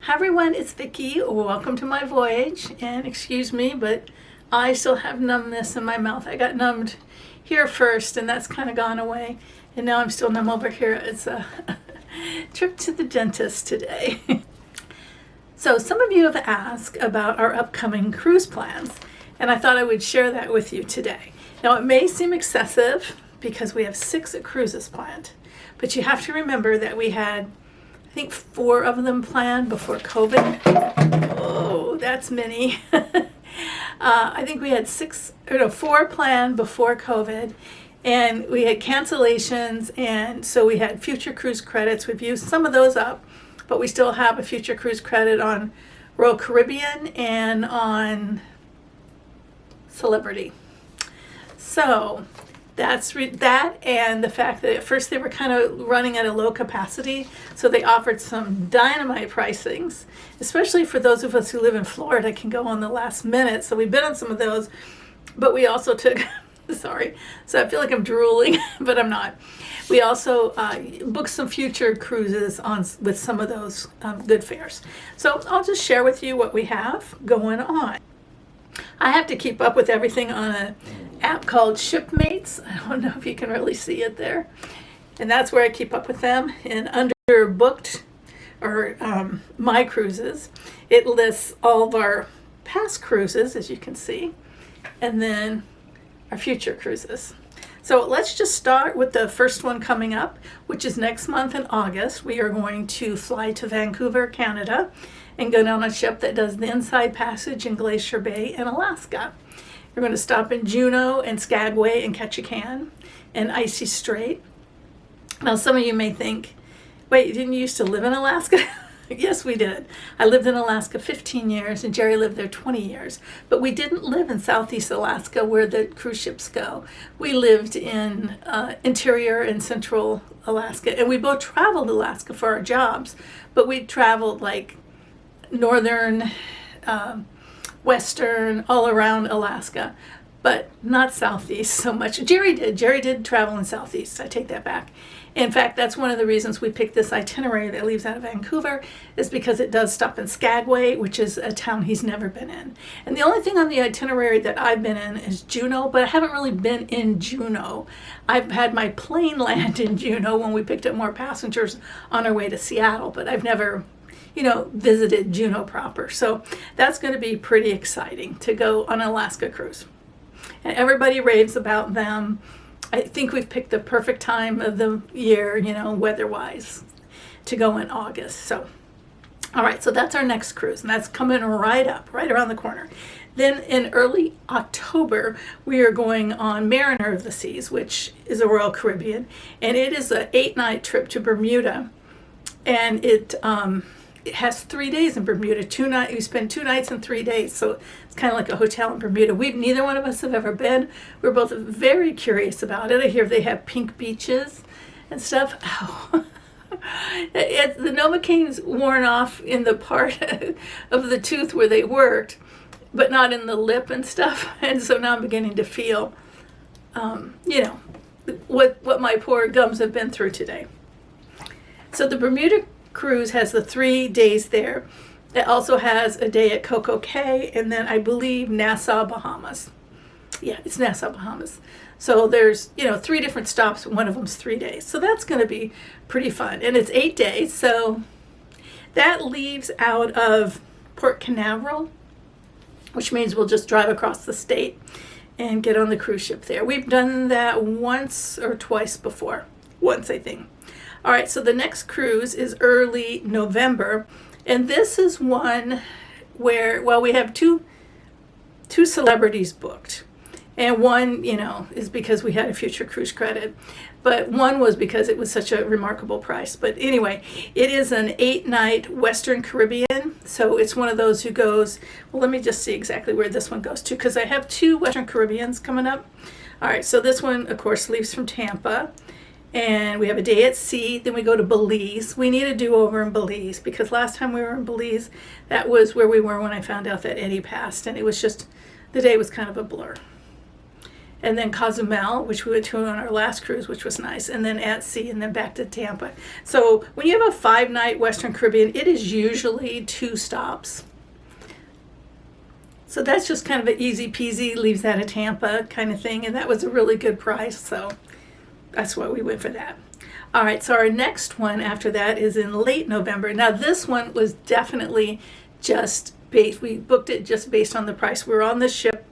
Hi everyone, it's Vicki. Welcome to my voyage, and excuse me, but I still have numbness in my mouth. I got numbed here first, and that's kind of gone away, and now I'm still numb over here. It's a trip to the dentist today. So some of you have asked about our upcoming cruise plans, and I thought I would share that with you today. Now it may seem excessive because we have 6 cruises planned, but you have to remember that we had, I think, 4 of them planned before COVID. Oh, that's many. I think we had 4 planned before COVID, and we had cancellations, and so we had future cruise credits. We've used some of those up, but we still have a future cruise credit on Royal Caribbean and on Celebrity. So that's that, and the fact that at first they were kind of running at a low capacity, so they offered some dynamite pricings, especially for those of us who live in Florida, can go on the last minute. So we've been on some of those, but we also took sorry, so I feel like I'm drooling, but I'm not. We also booked some future cruises on with some of those good fares. So I'll just share with you what we have going on. I have to keep up with everything on an app called Shipmates. I don't know if you can really see it there. And that's where I keep up with them. And under booked or my cruises, it lists all of our past cruises, as you can see, and then our future cruises. So let's just start with the first one coming up, which is next month in August. We are going to fly to Vancouver, Canada, and go down a ship that does the inside passage in Glacier Bay in Alaska. We're going to stop in Juneau and Skagway and Ketchikan and Icy Strait. Now some of you may think, wait, didn't you used to live in Alaska? Yes, we did. I lived in Alaska 15 years, and Jerry lived there 20 years. But we didn't live in Southeast Alaska where the cruise ships go. We lived in interior and central Alaska, and we both traveled Alaska for our jobs, but we traveled like northern, western, all around Alaska, but not Southeast so much. Jerry did. Jerry did travel in Southeast. I take that back. In fact, that's one of the reasons we picked this itinerary that leaves out of Vancouver, is because it does stop in Skagway, which is a town he's never been in. And the only thing on the itinerary that I've been in is Juneau, but I haven't really been in Juneau. I've had my plane land in Juneau when we picked up more passengers on our way to Seattle, but I've never, visited Juneau proper. So that's going to be pretty exciting to go on an Alaska cruise. And everybody raves about them. I think we've picked the perfect time of the year, weather-wise, to go in August. So, all right, so that's our next cruise, and that's coming right up, right around the corner. Then in early October, we are going on Mariner of the Seas, which is a Royal Caribbean, and it is an 8-night trip to Bermuda, and it has 3 days in Bermuda. We spend 2 nights and 3 days, so it's kind of like a hotel in Bermuda. Neither one of us have ever been. We're both very curious about it. I hear they have pink beaches and stuff. Oh. The Nomocaine's worn off in the part of the tooth where they worked, but not in the lip and stuff. And so now I'm beginning to feel, what my poor gums have been through today. So the Bermuda Cruise has the 3 days there. It also has a day at Coco Cay, and then I believe Nassau, Bahamas. Yeah, it's Nassau, Bahamas. So there's, 3 different stops. One of them's 3 days. So that's going to be pretty fun. And it's 8 days. So that leaves out of Port Canaveral, which means we'll just drive across the state and get on the cruise ship there. We've done that once or twice before. Once, I think. All right, so the next cruise is early November, and this is one where, we have two celebrities booked, and one, is because we had a future cruise credit, but one was because it was such a remarkable price. But anyway, it is an 8-night Western Caribbean, so it's one of those who goes, well, let me just see exactly where this one goes to, because I have 2 Western Caribbeans coming up. All right, so this one, of course, leaves from Tampa. And we have a day at sea, then we go to Belize. We need a do-over in Belize, because last time we were in Belize, that was where we were when I found out that Eddie passed, and it was just, the day was kind of a blur. and then Cozumel, which we went to on our last cruise, which was nice, and then at sea, and then back to Tampa. So when you have a 5-night Western Caribbean, it is usually 2 stops. So that's just kind of an easy peasy, leaves that at Tampa kind of thing, and that was a really good price, so that's why we went for that. All right, so our next one after that is in late November. Now this one was definitely just based, we booked it just based on the price. We were on the ship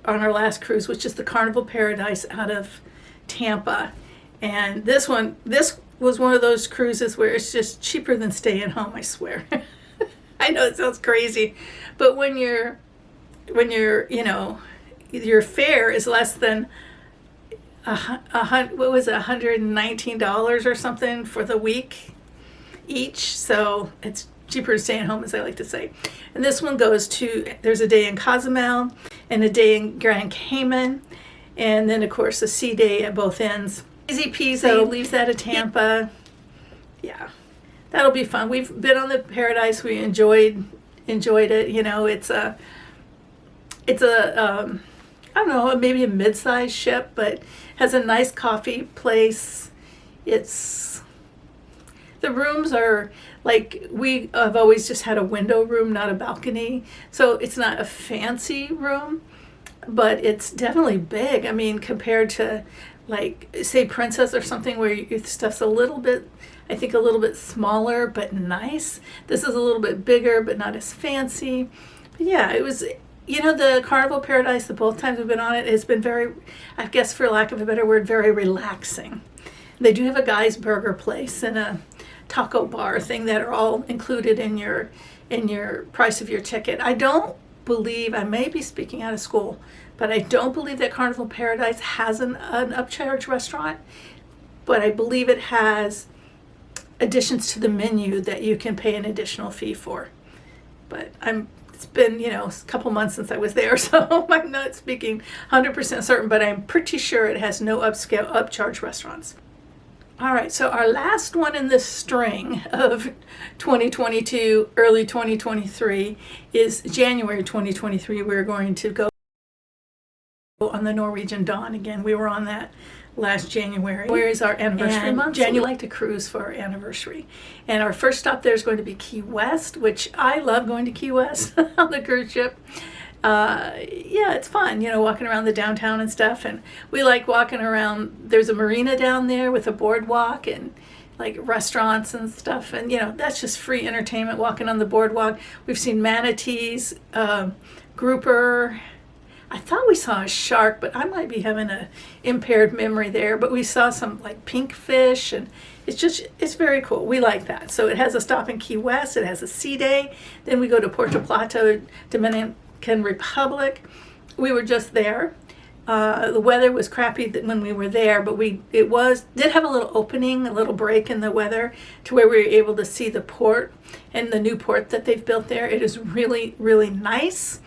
on our last cruise, which is the Carnival Paradise out of Tampa. And this was one of those cruises where it's just cheaper than staying home, I swear. I know it sounds crazy, but when you're, you know, your fare is less than what was it, $119 or something for the week each. So it's cheaper to stay at home, as I like to say. And this one goes to, there's a day in Cozumel and a day in Grand Cayman, and then of course a sea day at both ends. Easy peasy, so leaves that at Tampa. Yeah, that'll be fun. We've been on the Paradise. We enjoyed it. You know, it's a I don't know, maybe a mid-sized ship, but has a nice coffee place. The rooms are like, we have always just had a window room, not a balcony. So it's not a fancy room, but it's definitely big. I mean, compared to like, say, Princess or something where your stuff's a little bit, I think a little bit smaller, but nice. This is a little bit bigger, but not as fancy. But yeah, it was, you know, the Carnival Paradise, the both times we've been on it, has been very, I guess for lack of a better word, very relaxing. They do have a guy's burger place and a taco bar thing that are all included in your price of your ticket. I don't believe, I may be speaking out of school, but I don't believe that Carnival Paradise has an upcharge restaurant, but I believe it has additions to the menu that you can pay an additional fee for. But it's been, you know, a couple months since I was there, so I'm not speaking 100% certain, but I'm pretty sure it has no upcharge restaurants. All right, so our last one in this string of 2022, early 2023 is January 2023. We're going to go on the Norwegian Dawn again. We were on that last January. Where is our anniversary month? January, we like to cruise for our anniversary. And our first stop there is going to be Key West, which I love going to Key West on the cruise ship. Yeah, it's fun, you know, walking around the downtown and stuff. And we like walking around. There's a marina down there with a boardwalk and like restaurants and stuff. And, you know, that's just free entertainment walking on the boardwalk. We've seen manatees, grouper. I thought we saw a shark, but I might be having an impaired memory there. But we saw some like pink fish, and it's very cool. We like that. So it has a stop in Key West. It has a sea day. Then we go to Puerto Plata, Dominican Republic. We were just there. The weather was crappy when we were there, but did have a little opening, a little break in the weather to where we were able to see the port and the new port that they've built there. It is really, really nice.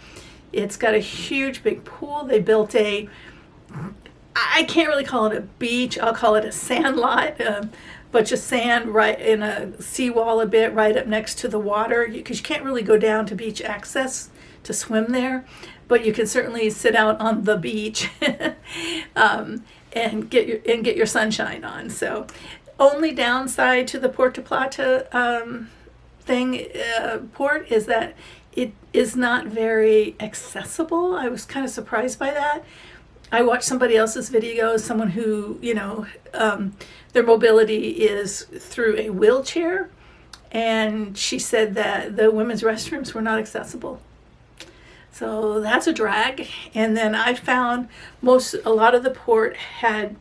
It's got a huge big pool. They built I can't really call it a beach. I'll call it a sand lot, a bunch of sand right in a seawall a bit right up next to the water, because you can't really go down to beach access to swim there, but you can certainly sit out on the beach and get your sunshine on. So only downside to the Puerto Plata port is that it is not very accessible. I was kind of surprised by that. I watched somebody else's video, someone who, you know, their mobility is through a wheelchair, and she said that the women's restrooms were not accessible. So that's a drag. And then I found a lot of the port had,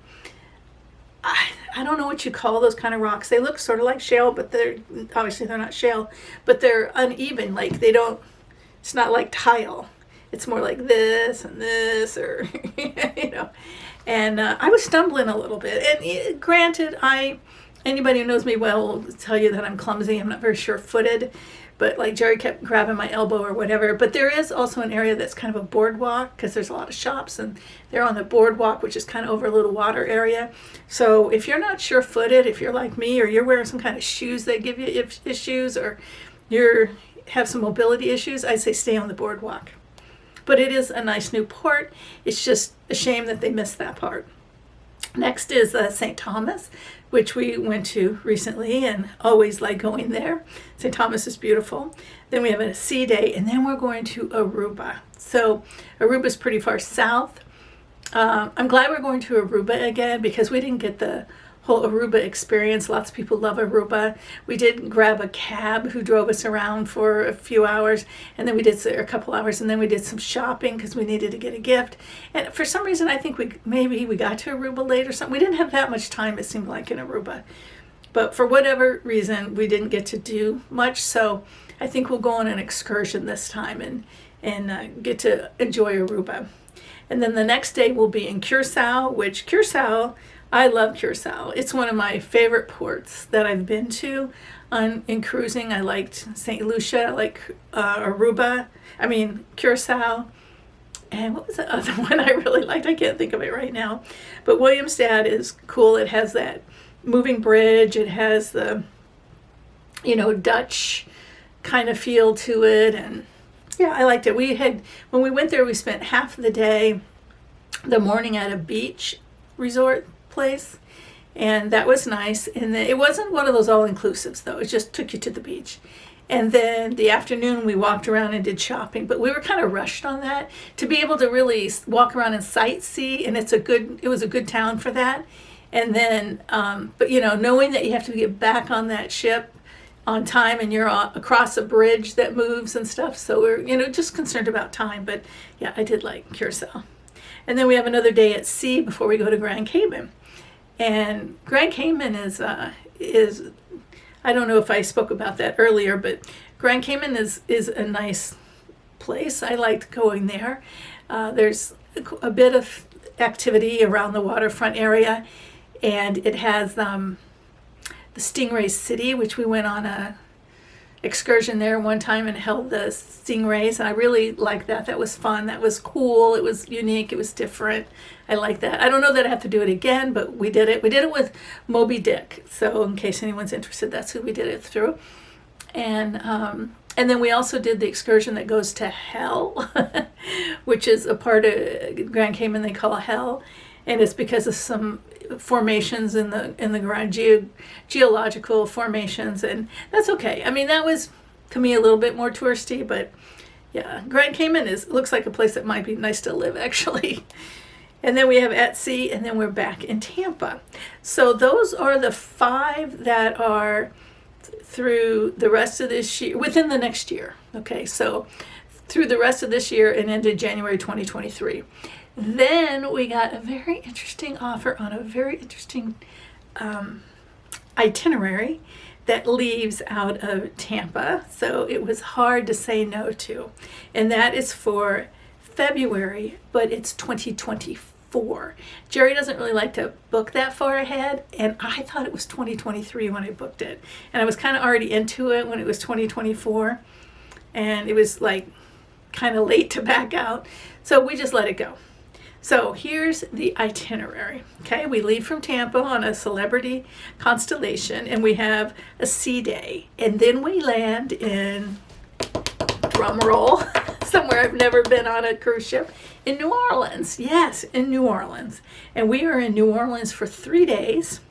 I don't know what you call those kind of rocks. They look sort of like shale, but they're not shale, but they're uneven. Like it's not like tile. It's more like this and this, or, you know. And I was stumbling a little bit. And granted, anybody who knows me well will tell you that I'm clumsy. I'm not very sure-footed. But like Jerry kept grabbing my elbow or whatever. But there is also an area that's kind of a boardwalk, because there's a lot of shops, and they're on the boardwalk, which is kind of over a little water area. So if you're not sure-footed, if you're like me, or you're wearing some kind of shoes that give you issues, or you have some mobility issues, I'd say stay on the boardwalk. But it is a nice new port. It's just a shame that they missed that part. Next is St. Thomas, which we went to recently and always like going there. St. Thomas is beautiful. Then we have a sea day, and then we're going to Aruba. So Aruba is pretty far south. I'm glad we're going to Aruba again because we didn't get the whole Aruba experience. Lots of people love Aruba. We did grab a cab who drove us around for a few hours, and then we did a couple hours, and then we did some shopping because we needed to get a gift. And for some reason, I think maybe we got to Aruba late or something. We didn't have that much time, it seemed like, in Aruba. But for whatever reason, we didn't get to do much. So I think we'll go on an excursion this time and get to enjoy Aruba. And then the next day we'll be in Curacao, which Curacao, I love Curacao. It's one of my favorite ports that I've been to in cruising. I liked St. Lucia, I like Curacao. And what was the other one I really liked? I can't think of it right now. But Williamstad is cool. It has that moving bridge. It has the, Dutch kind of feel to it. And yeah, I liked it. When we went there, we spent half the day, the morning at a beach resort place, and that was nice. And it wasn't one of those all-inclusives, though. It just took you to the beach. And then the afternoon, we walked around and did shopping, but we were kind of rushed on that to be able to really walk around and sightsee, and it was a good town for that. And then, but knowing that you have to get back on that ship on time and you're across a bridge that moves and stuff, so we're, just concerned about time. But yeah, I did like Curacao. And then we have another day at sea before we go to Grand Cayman. And Grand Cayman is I don't know if I spoke about that earlier, but Grand Cayman is a nice place. I liked going there. There's a bit of activity around the waterfront area, and it has the Stingray City, which we went on a excursion there one time and held the stingrays, and I really liked that. That was fun. That was cool. It was unique. It was different. I like that. I don't know that I have to do it again, but we did it. We did it with Moby Dick. So in case anyone's interested, that's who we did it through. And then we also did the excursion that goes to Hell, which is a part of Grand Cayman they call Hell, and it's because of some formations in the ground, geological formations, and that's okay. I mean, that was to me a little bit more touristy, but yeah, Grand Cayman looks like a place that might be nice to live, actually. And then we have at sea, and then we're back in Tampa. So those are the 5 that are through the rest of this year, within the next year. Okay, so through the rest of this year and into January 2023. Then we got a very interesting offer on a very interesting itinerary that leaves out of Tampa. So it was hard to say no to. And that is for February, but it's 2024. Jerry doesn't really like to book that far ahead, and I thought it was 2023 when I booked it. And I was kind of already into it when it was 2024, and it was like kind of late to back out. So we just let it go. So here's the itinerary. Okay, we leave from Tampa on a Celebrity Constellation, and we have a sea day. And then we land in, drum roll, somewhere I've never been on a cruise ship, in New Orleans. Yes, in New Orleans. And we are in New Orleans for 3 days.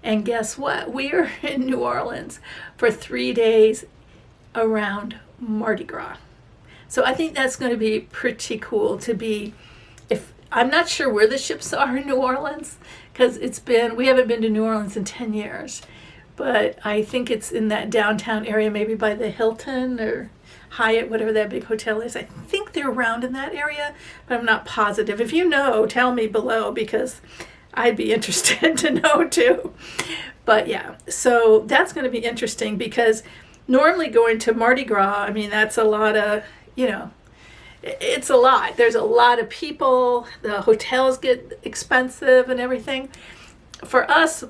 And guess what? We are in New Orleans for 3 days around Mardi Gras. So I think that's going to be pretty cool to be, I'm not sure where the ships are in New Orleans, because we haven't been to New Orleans in 10 years. But I think it's in that downtown area, maybe by the Hilton or Hyatt, whatever that big hotel is. I think they're around in that area, but I'm not positive. If you know, tell me below, because I'd be interested to know too. But yeah, so that's going to be interesting, because normally going to Mardi Gras, I mean, that's a lot of, it's a lot. There's a lot of people. The hotels get expensive and everything. For us,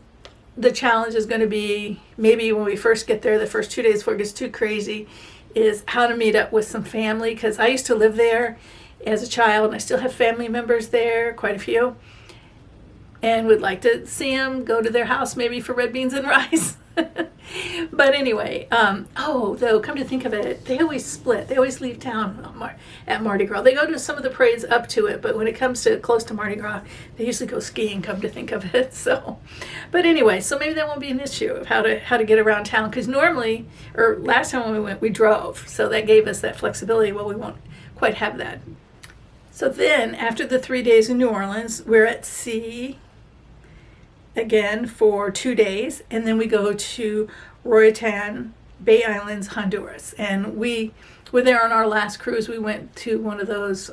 the challenge is going to be, maybe when we first get there, the first 2 days before it gets too crazy, is how to meet up with some family, because I used to live there as a child, and I still have family members there, quite a few, and would like to see them, go to their house maybe for red beans and rice. But anyway, oh, though, come to think of it, they always split. They always leave town at Mardi Gras. They go to some of the parades up to it, but when it comes to close to Mardi Gras, they usually go skiing, come to think of it. So, but anyway, so maybe that won't be an issue of how to get around town, because normally, or last time when we went, we drove. So that gave us that flexibility. Well, we won't quite have that. So then, after the 3 days in New Orleans, we're at sea again for 2 days, and then we go to Roytan, Bay Islands, Honduras. And we were there on our last cruise. We went to one of those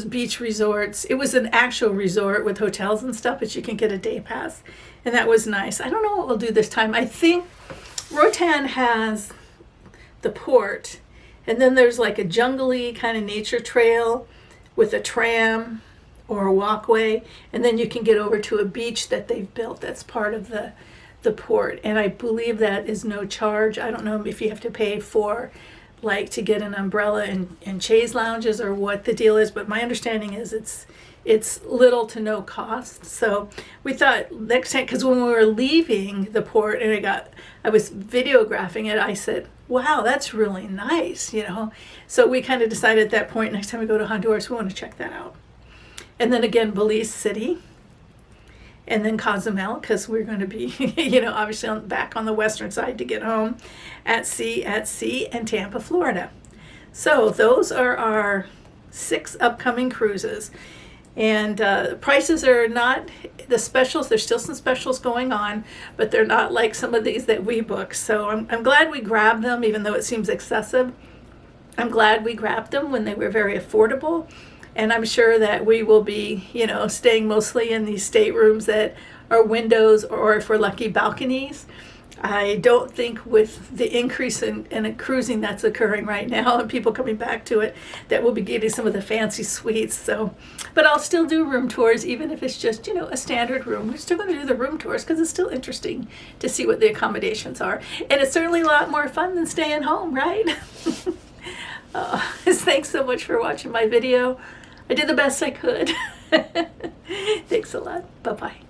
beach resorts. It was an actual resort with hotels and stuff, but you can get a day pass, and that was nice. I don't know what we'll do this time. I think Roytan has the port, and then there's like a jungly kind of nature trail with a tram or a walkway, and then you can get over to a beach that they've built that's part of the port, and I believe that is no charge. I don't know if you have to pay for like to get an umbrella and chaise lounges or what the deal is, but my understanding is it's little to no cost. So we thought next time, because when we were leaving the port and I was videographing it, I said, wow, that's really nice, you know. So we kind of decided at that point, next time we go to Honduras, we want to check that out. And then again, Belize City, and then Cozumel, because we're going to be, you know, obviously back on the western side to get home at sea, and Tampa, Florida. So those are our 6 upcoming cruises. And prices are not the specials. There's still some specials going on, but they're not like some of these that we booked. So I'm glad we grabbed them, even though it seems excessive. I'm glad we grabbed them when they were very affordable. And I'm sure that we will be, you know, staying mostly in these staterooms that are windows, or if we're lucky, balconies. I don't think with the increase in cruising that's occurring right now and people coming back to it, that we'll be getting some of the fancy suites. So, but I'll still do room tours, even if it's just, you know, a standard room. We're still going to do the room tours because it's still interesting to see what the accommodations are. And it's certainly a lot more fun than staying home, right? Thanks so much for watching my video. I did the best I could. Thanks a lot. Bye-bye.